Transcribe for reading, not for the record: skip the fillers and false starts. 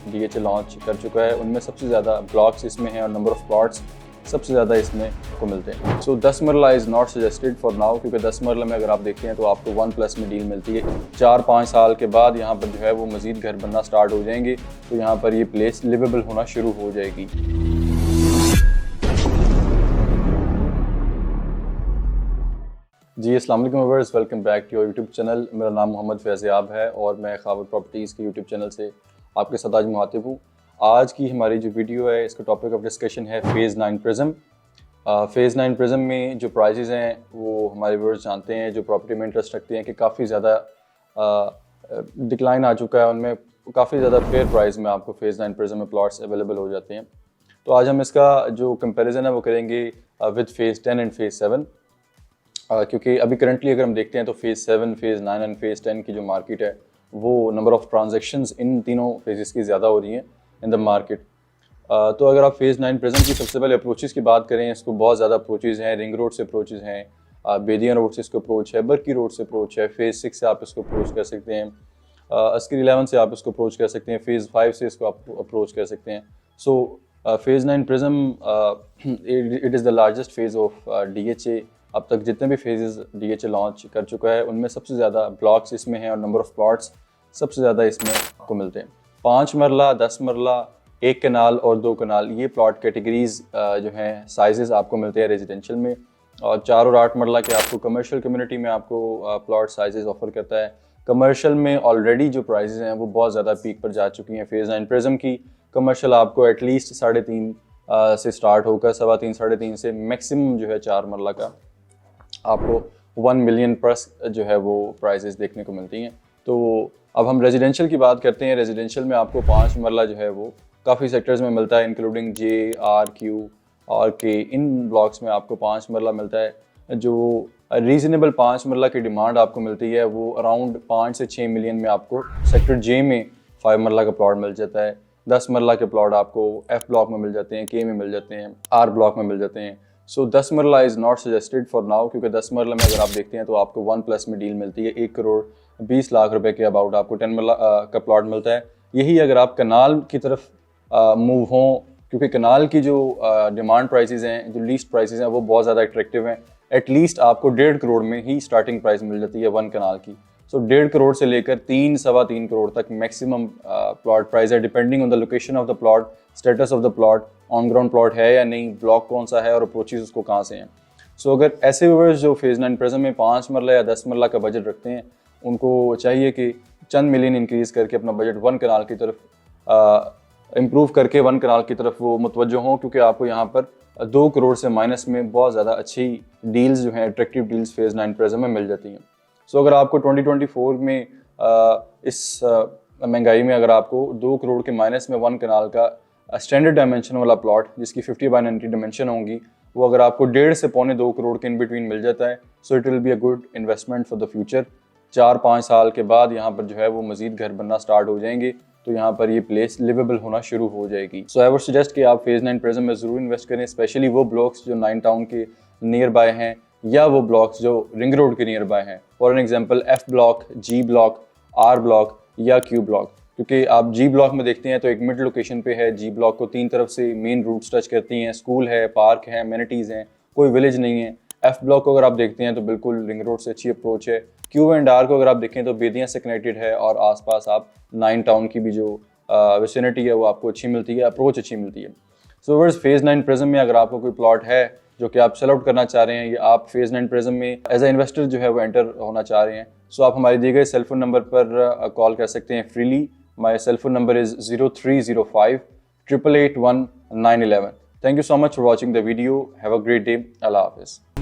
DHA launch कर चुका है, उनमें सबसे ज़्यादा ब्लॉक्स इसमें हैं और नंबर ऑफ़ प्लॉट्स सबसे ज़्यादा इसमें को मिलते हैं। सो 10 मरला is not suggested for now, क्योंकि 10 मरला में अगर आप देखते हैं तो आपको 1+ में डील मिलती है। 4-5 साल के बाद यहाँ पर जो है वो मज़ीद घर बनना स्टार्ट हो जाएंगे, तो यहाँ पर ये प्लेस लिवेबल होना शुरू हो जाएगी। जी अस्सलाम वालेकुम viewers, welcome back to your YouTube channel. मेरा नाम मोहम्मद फैज़याब है और मैं ख़ावर प्रॉपर्टीज़ के यूट्यूब चैनल से आपके साथ आज मुखातिब हूँ। आज की हमारी जो वीडियो है इसका टॉपिक ऑफ डिस्कशन है फ़ेज़ 9 प्रिज़्म। फ़ेज़ 9 प्रिज़्म में जो प्राइसेस हैं वो हमारे व्यूअर्स जानते हैं, जो प्रॉपर्टी में इंटरेस्ट रखते हैं, कि काफ़ी ज़्यादा डिक्लाइन आ चुका है उनमें। काफ़ी ज़्यादा फेयर प्राइस में आपको फ़ेज़ 9 प्रिज़्म में प्लॉट्स अवेलेबल हो जाते हैं। तो आज हम इसका जो कंपेरिज़न है वो करेंगे विद फ़ेज़ 10 एंड फ़ेज़ 7, क्योंकि अभी करंटली अगर हम देखते हैं तो फ़ेज़ 7, फ़ेज़ 9 एंड फ़ेज़ 10 की जो मार्केट है वो नंबर ऑफ़ ट्रांजैक्शंस इन तीनों फेजेस की ज़्यादा हो रही हैं इन द मार्केट। तो अगर आप फ़ेज़ 9 प्रिज़्म की सबसे पहले अप्रोचेस की बात करें, इसको बहुत ज़्यादा अप्रोचेस हैं। रिंग रोड से अप्रोचेस हैं, बेदिया रोड से इसको अप्रोच है, बर्की रोड से अप्रोच है, फ़ेज़ 6 से आप इसको अप्रोच कर सकते हैं, अस्करी 11 से आप इसको अप्रोच कर सकते हैं, फ़ेज़ 5 से इसको आप अप्रोच कर सकते हैं। So phase 9 prism it is the largest phase of DHA। अब तक जितने भी फेजेस DHA लॉन्च कर चुका है उनमें सबसे ज़्यादा ब्लॉक्स इसमें हैं और नंबर ऑफ़ प्लॉट्स सबसे ज़्यादा इसमें आपको मिलते हैं। 5 मरला, 10 मरला, 1 कनाल और 2 कनाल, ये प्लॉट कैटेगरीज़ जो हैं साइजेस आपको मिलते हैं रेजिडेंशियल में। और 4 और 8 मरला के आपको कमर्शियल कम्युनिटी में आपको प्लॉट साइजेस ऑफ़र करता है। कमर्शियल में ऑलरेडी जो प्राइसेस हैं वो बहुत ज़्यादा पीक पर जा चुकी हैं फ़ेज़ 9 प्रिज़्म की। कमर्शियल आपको एटलीस्ट 3.5 से स्टार्ट होकर 3.25 3.5 से मैक्सिमम जो है 4 मरला का आपको 1 मिलियन प्लस जो है वो प्राइसेस देखने को मिलती हैं। तो अब हम रेजिडेंशियल की बात करते हैं। रेजिडेंशियल में आपको 5 मरला जो है वो काफ़ी सेक्टर्स में मिलता है, इंक्लूडिंग J, R, Q और K। इन ब्लॉक्स में आपको 5 मरला मिलता है। जो रीज़नेबल 5 मरला की डिमांड आपको मिलती है वो अराउंड 5 से 6 मिलियन में आपको सेक्टर J में 5 मरला का प्लॉट मिल जाता है। 10 मरला के प्लॉट आपको F ब्लॉक में मिल जाते हैं, K में मिल जाते हैं, R ब्लॉक में मिल जाते हैं। सो 10 मरला is not suggested for now, क्योंकि 10 मरला में अगर आप देखते हैं तो आपको 1+ में डील मिलती है। 1 करोड़ 20 लाख रुपए के अबाउट आपको 10 मरला का प्लॉट मिलता है। यही अगर आप कनाल की तरफ मूव हों, क्योंकि कनाल की जो डिमांड प्राइसेस हैं, जो लीस्ट प्राइसेस हैं वो बहुत ज़्यादा अट्रैक्टिव हैं। एटलीस्ट आपको 1.5 करोड़ में ही स्टार्टिंग प्राइस मिल जाती है 1 कनाल की। सो 1.5 करोड़ से लेकर 3-3.25 करोड़ तक मैक्सिमम प्लॉट प्राइस है, depending on the location of the plot, status of the plot, on ground plot है या नहीं, ब्लॉक कौन सा है और अप्रोचेस उसको कहाँ से हैं। सो अगर ऐसे व्यूअर्स जो फ़ेज़ 9 प्रिज़्म में 5 मरला या 10 मरला का बजट रखते हैं, उनको चाहिए कि चंद मिलियन इंक्रीज़ करके अपना बजट 1 कनाल की तरफ इम्प्रूव करके 1 कनाल की तरफ वो मुतवज्जो हों, क्योंकि आपको यहाँ पर 2 करोड़ से माइनस में बहुत ज़्यादा अच्छी डील्स जो हैं, अट्रैक्टिव डील्स फ़ेज़ 9 प्रिज़्म में मिल जाती हैं। सो अगर आपको 2024 में इस महंगाई में अगर आपको 2 करोड़ के माइनस में 1 कनाल का स्टैंडर्ड डायमेंशन वाला प्लॉट जिसकी 50/90 डायमेंशन होंगी, वो अगर आपको 1.5 से 2 करोड़ के इन बिटवीन मिल जाता है, so it will be a good investment for the future. 4-5 साल के बाद यहाँ पर जो है वो मज़ीद घर बनना स्टार्ट हो जाएंगे, तो यहाँ पर ये प्लेस लिवेबल होना शुरू हो जाएगी। सो आई वुड सजेस्ट कि आप फ़ेज़ 9 प्रिज़्म में ज़रूर इन्वेस्ट करें, स्पेशली वो ब्लॉक्स जो 9 टाउन के नियर बाय हैं या वो ब्लॉक्स जो रिंग रोड के नियर बाय हैं। For an example F block, G block, R block या Q ब्लॉक। क्योंकि आप G ब्लॉक में देखते हैं तो एक मिड लोकेशन पे है। G ब्लॉक को 3 तरफ से मेन रूट्स टच करती हैं, स्कूल है, पार्क है, एमिनिटीज़ हैं, कोई विलेज नहीं है। F ब्लॉक को अगर आप देखते हैं तो बिल्कुल रिंग रोड से अच्छी अप्रोच है। Q एंड R को अगर आप देखें तो बेदिया से कनेक्टेड है और आसपास आप 9 टाउन की भी जो विसिनिटी है वो आपको अच्छी मिलती है, अप्रोच अच्छी मिलती है। सो व्यूअर्स, फ़ेज़ 9 प्रिज़्म में अगर आपको कोई प्लॉट है जो कि आप सेल आउट करना चाह रहे हैं या आप फ़ेज़ 9 प्रिज़्म में एज ए इन्वेस्टर जो है वो एंटर होना चाह रहे हैं, सो आप हमारे दिए गए सेल फोन नंबर पर कॉल कर सकते हैं freely. My cell phone number is 0305 888 1911। Thank you so much for watching the video. Have a great day. अल्लाह हाफ़िज़।